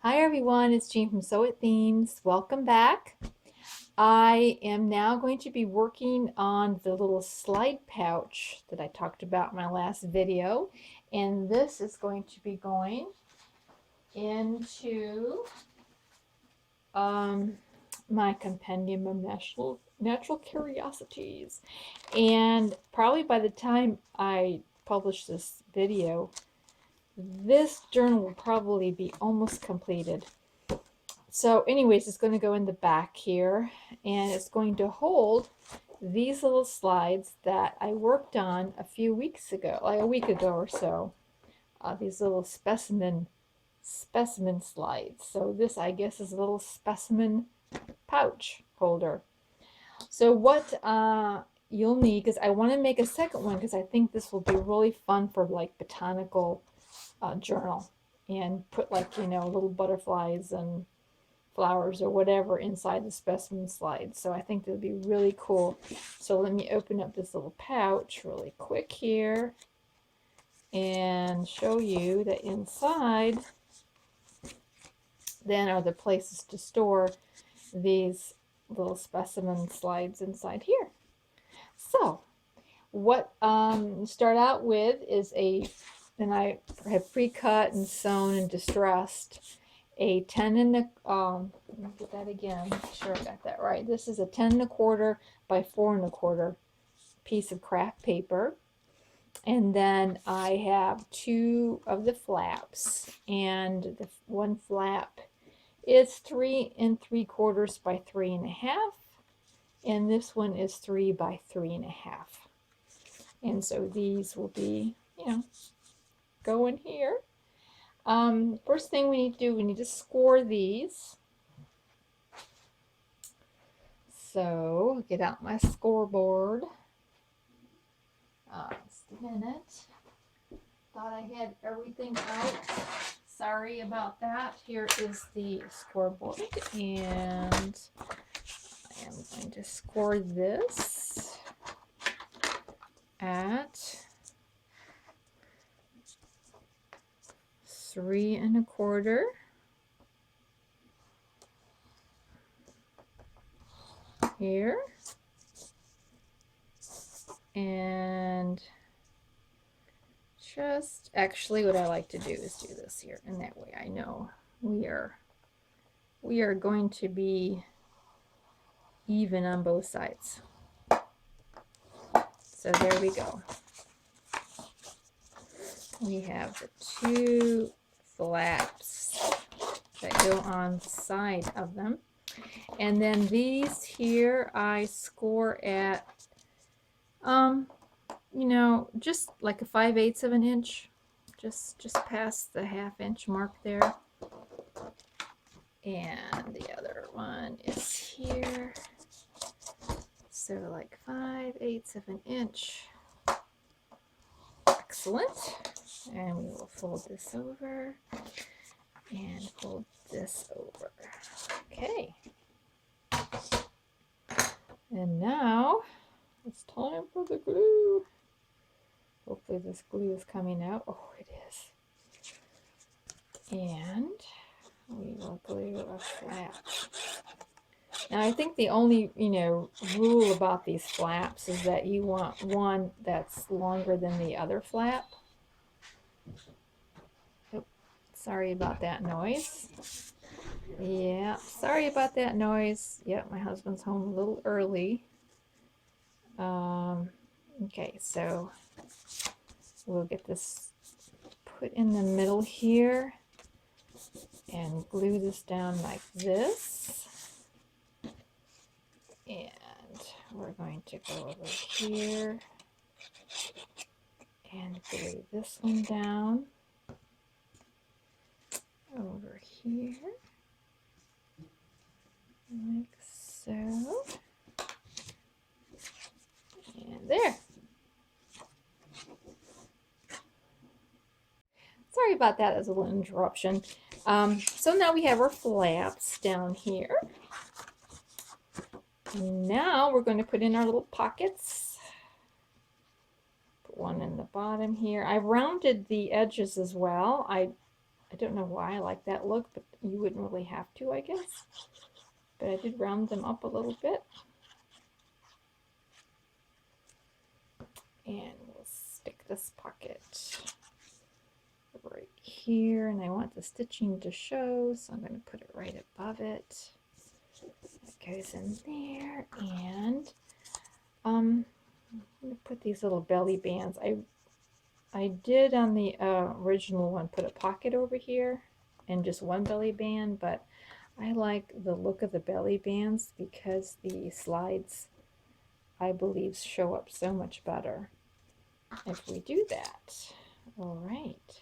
Hi everyone, it's Jean from Sew It Themes. Welcome back. I am now going to be working on the little slide pouch that I talked about in my last video. And this is going to be going into my compendium of natural curiosities. And probably by the time I publish this video, this journal will probably be almost completed. So anyways, it's going to go in the back here, and it's going to hold these little slides that I worked on a few weeks ago, like a week ago or so. These little specimen slides. So this, I guess, is a little specimen pouch holder. So what you'll need, because I want to make a second one, because I think this will be really fun for like botanical journal, and put like, little butterflies and flowers or whatever inside the specimen slide. So I think that would be really cool. So let me open up this little pouch really quick here and show you that inside then are the places to store these little specimen slides inside here. So what start out with is and I have pre-cut and sewn and distressed a 10 and a, let me get that again, make sure I got that right. This is a 10 and a quarter by 4 and a quarter piece of Kraft paper. And then I have 2 of the flaps, and the one flap is 3 3/4 by 3 1/2, and this one is 3 by 3 1/2. And so these will be, go in here. First thing we need to do, we need to score these. So get out my scoreboard. Just a minute. Thought I had everything out. Sorry about that. Here is the scoreboard, and I am going to score this at 3 1/4 here, and just actually what I like to do is do this here, and that way I know we are going to be even on both sides. So there we go. We have the 2 flaps that go on the side of them. And then these here I score at, just like a 5/8 of an inch, just past the 1/2 inch mark there. And the other one is here. So like 5/8 of an inch. Excellent. And we will fold this over and fold this over. Okay. And now it's time for the glue. Hopefully this glue is coming out. Oh, it is. And we will glue a flap. Now I think the only, rule about these flaps is that you want one that's longer than the other flap. Oh, sorry about that noise. Yeah, sorry about that noise. Yep, my husband's home a little early. Okay, so we'll get this put in the middle here and glue this down like this. And we're going to go over here and glue this one down over here, like so. And there. Sorry about that, as a little interruption. So now we have our flaps down here. And now we're going to put in our little pockets. Put one in the bottom here. I rounded the edges as well. I I don't know why I like that look, but you wouldn't really have to, I guess. But I did round them up a little bit. And we'll stick this pocket right here, and I want the stitching to show, so I'm going to put it right above it. It goes in there, and I'm going to put these little belly bands. I did on the original one put a pocket over here and just one belly band, but I like the look of the belly bands because the slides, I believe, show up so much better if we do that. All right.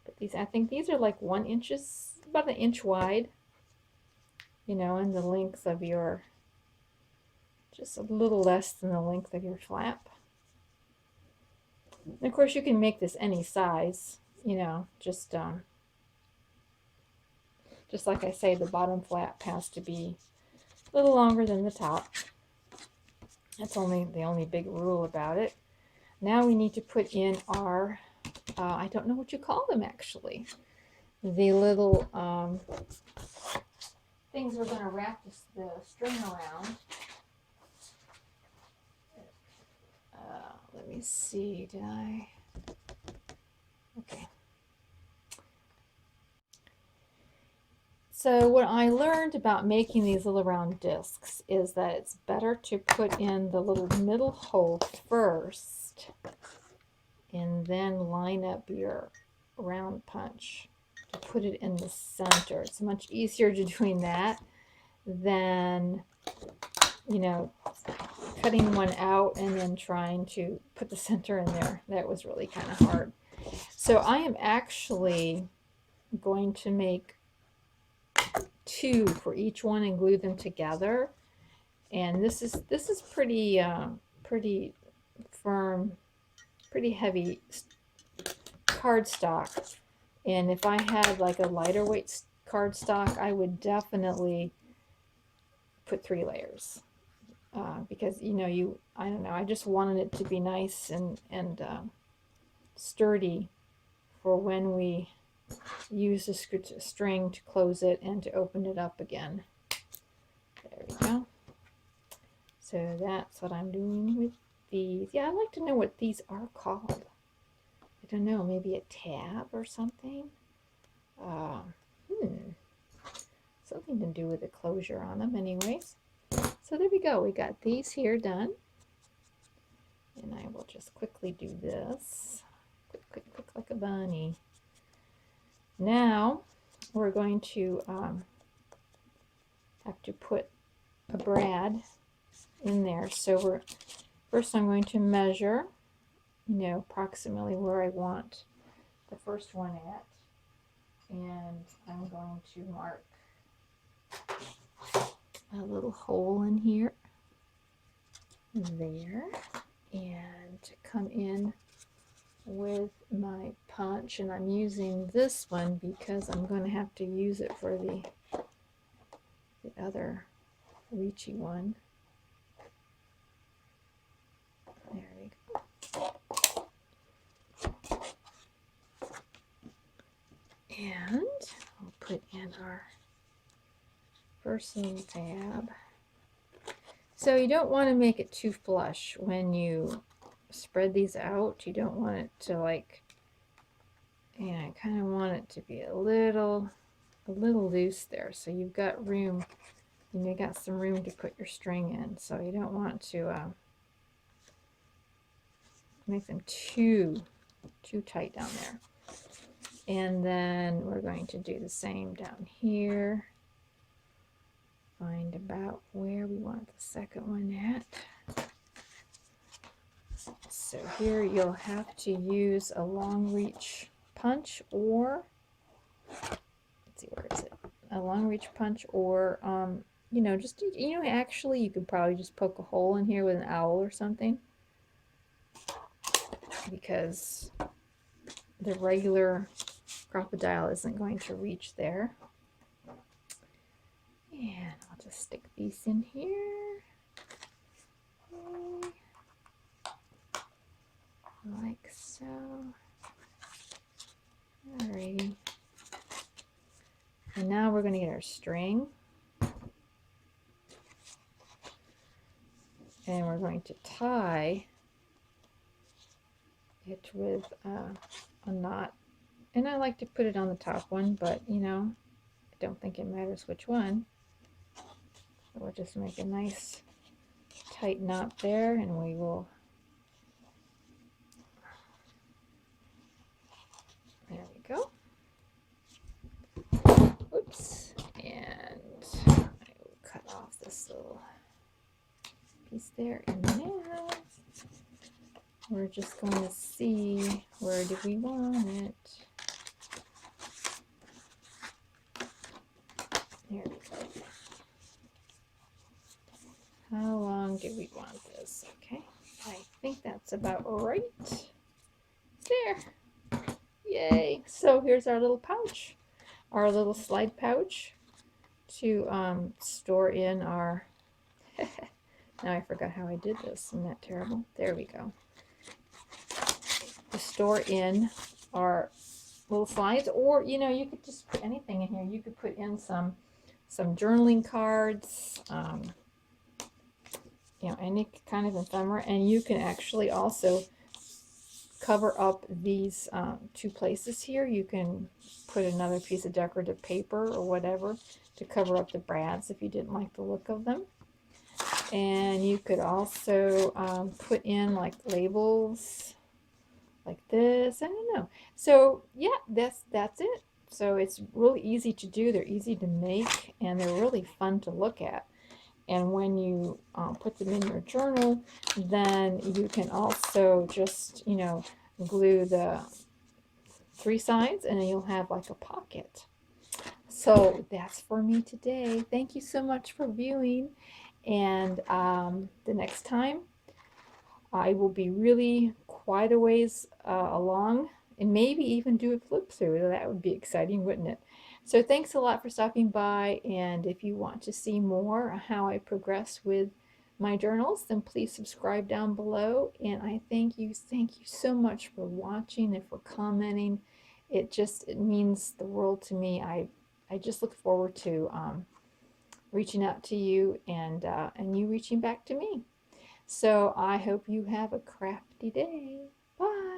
But these, I think these are like 1 inch, about 1 inch wide, you know, and the length of your, just a little less than the length of your flap. And of course, you can make this any size, you know, just like I say, the bottom flap has to be a little longer than the top. That's the only big rule about it. Now we need to put in our, I don't know what you call them actually, the little things we're going to wrap the string around. Let me see, did I? Okay. So what I learned about making these little round discs is that it's better to put in the little middle hole first and then line up your round punch to put it in the center. It's much easier to doing that than, you know, cutting one out and then trying to put the center in there. That was really kind of hard. So I am actually going to make 2 for each one and glue them together. And this is pretty pretty firm, pretty heavy cardstock. And if I had like a lighter weight cardstock, I would definitely put 3 layers. Because, you know, I don't know, I just wanted it to be nice and sturdy for when we use the string to close it and to open it up again. There we go. So that's what I'm doing with these. Yeah, I'd like to know what these are called. I don't know, maybe a tab or something. Something to do with the closure on them anyways. So there we go. We got these here done. And I will just quickly do this. Quick, quick, quick like a bunny. Now we're going to have to put a brad in there. So first I'm going to measure, you know, approximately where I want the first one at. And I'm going to mark a little hole in here, there, and to come in with my punch. And I'm using this one because I'm going to have to use it for the other reachy one. There we go. And I'll put in our first little tab. So you don't want to make it too flush when you spread these out. You don't want it to, like, you know, kind of want it to be a little loose there, so you've got room, and you got some room to put your string in. So you don't want to make them too tight down there. And then we're going to do the same down here. Find about where we want the second one at. So here you'll have to use a long reach punch, or let's see, where is it? A long reach punch, or you know, just, you know, actually you could probably just poke a hole in here with an owl or something, because the regular crocodile isn't going to reach there. And I'll just stick these in here. Okay. Like so. Alrighty. And now we're going to get our string. And we're going to tie it with a knot. And I like to put it on the top one, but you know, I don't think it matters which one. So we'll just make a nice tight knot there, and we will, there we go. Oops, and I will cut off this little piece there, and now we're just going to see where do we want it. There we go. How long do we want this? Okay, I think that's about right. There. Yay. So here's our little pouch, our little slide pouch to store in our, now I forgot how I did this. Isn't that terrible? There we go. To store in our little slides, or you know, you could just put anything in here. You could put in some journaling cards, you know, any kind of ephemera, and you can actually also cover up these two places here. You can put another piece of decorative paper or whatever to cover up the brads if you didn't like the look of them. And you could also put in like labels like this. I don't know. So yeah, that's it. So it's really easy to do. They're easy to make, and they're really fun to look at. And when you put them in your journal, then you can also just, you know, glue the three sides, and then you'll have like a pocket. So that's for me today. Thank you so much for viewing. And the next time, I will be really quite a ways along, and maybe even do a flip through. That would be exciting, wouldn't it? So thanks a lot for stopping by, and if you want to see more how I progress with my journals, then please subscribe down below. And I thank you so much for watching and for commenting. It means the world to me. I just look forward to reaching out to you, and you reaching back to me. So I hope you have a crafty day. Bye.